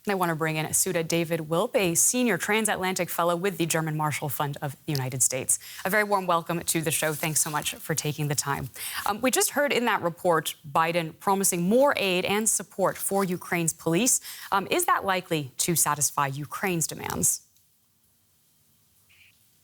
I want to bring in Sudha David-Wilp, a senior transatlantic fellow with the German Marshall Fund of the United States. A very warm welcome to the show. Thanks so much for taking the time. We just heard in that report Biden promising more aid and support for Ukraine's police. Is that likely to satisfy Ukraine's demands?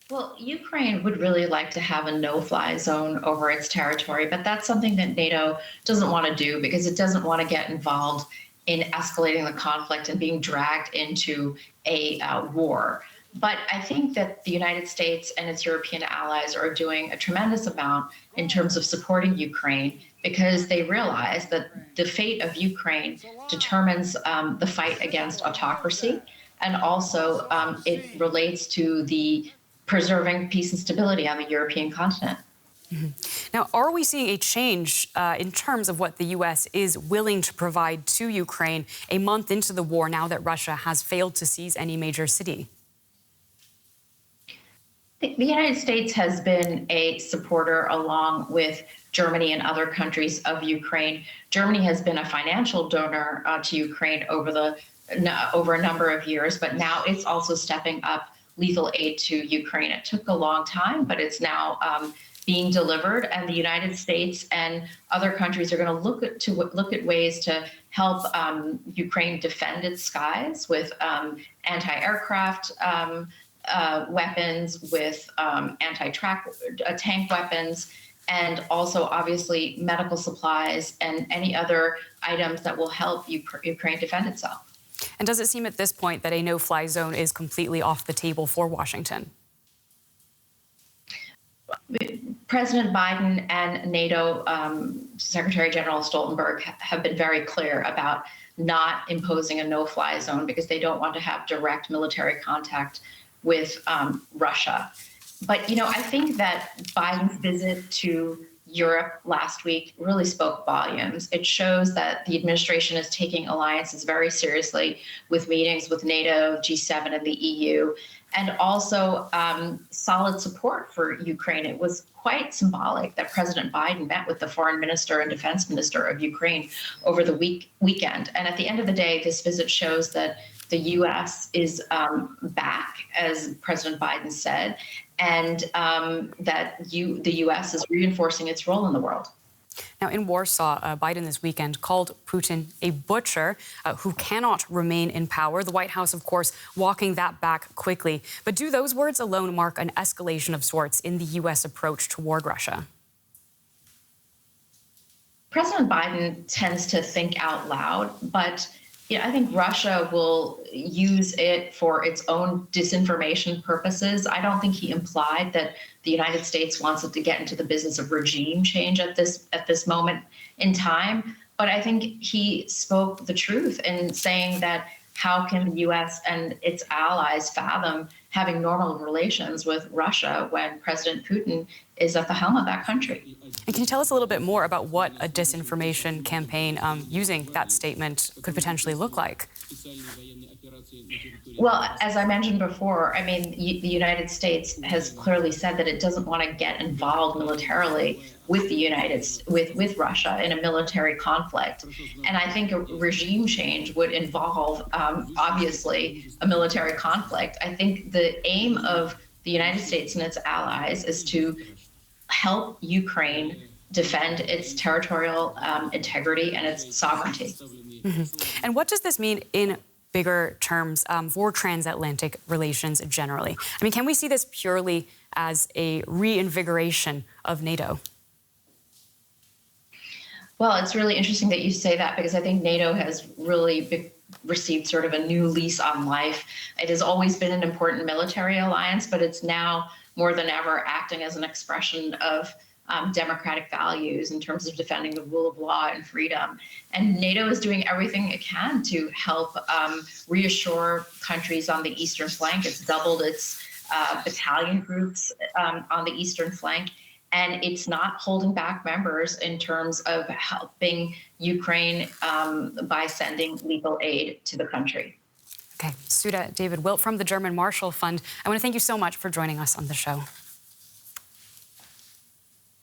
Well, Ukraine would really like to have a no-fly zone over its territory, but that's something that NATO doesn't want to do because it doesn't want to get involved in escalating the conflict and being dragged into a war. But I think that the United States and its European allies are doing a tremendous amount in terms of supporting Ukraine because they realize that the fate of Ukraine determines the fight against autocracy, and also it relates to the preserving peace and stability on the European continent. Now, are we seeing a change in terms of what the U.S. is willing to provide to Ukraine a month into the war now that Russia has failed to seize any major city? The United States has been a supporter, along with Germany and other countries, of Ukraine. Germany has been a financial donor to Ukraine over a number of years, but now it's also stepping up lethal aid to Ukraine. It took a long time, but it's now being delivered, and the United States and other countries are going to look at ways to help Ukraine defend its skies with anti-aircraft weapons, with anti-tank weapons, and also obviously medical supplies and any other items that will help Ukraine defend itself. And does it seem at this point that a no-fly zone is completely off the table for Washington? President Biden and NATO Secretary General Stoltenberg have been very clear about not imposing a no-fly zone because they don't want to have direct military contact with Russia. But, you know, I think that Biden's visit to Europe last week really spoke volumes. It shows that the administration is taking alliances very seriously, with meetings with NATO, G7, and the EU, and also solid support for Ukraine. It was quite symbolic that President Biden met with the foreign minister and defense minister of Ukraine over the weekend. And at the end of the day, this visit shows that the U.S. is back, as President Biden said, and that the U.S. is reinforcing its role in the world. Now, in Warsaw, Biden this weekend called Putin a butcher who cannot remain in power. The White House, of course, walking that back quickly. But do those words alone mark an escalation of sorts in the U.S. approach toward Russia? President Biden tends to think out loud, but I think Russia will use it for its own disinformation purposes. I don't think he implied that the United States wants it to get into the business of regime change at this moment in time. But I think he spoke the truth in saying that how can the U.S. and its allies fathom having normal relations with Russia when President Putin is at the helm of that country? And can you tell us a little bit more about what a disinformation campaign using that statement could potentially look like? Well, as I mentioned before, I mean, the United States has clearly said that it doesn't want to get involved militarily with with Russia in a military conflict. And I think a regime change would involve, obviously, a military conflict. I think the aim of the United States and its allies is to help Ukraine defend its territorial integrity and its sovereignty. Mm-hmm. And what does this mean in bigger terms for transatlantic relations generally? I mean, can we see this purely as a reinvigoration of NATO? Well, it's really interesting that you say that, because I think NATO has really received sort of a new lease on life. It has always been an important military alliance, but it's now more than ever acting as an expression of democratic values in terms of defending the rule of law and freedom. And NATO is doing everything it can to help reassure countries on the eastern flank. It's doubled its battalion groups on the eastern flank. And it's not holding back members in terms of helping Ukraine by sending lethal aid to the country. Okay, Sudha David-Wilp from the German Marshall Fund. I want to thank you so much for joining us on the show.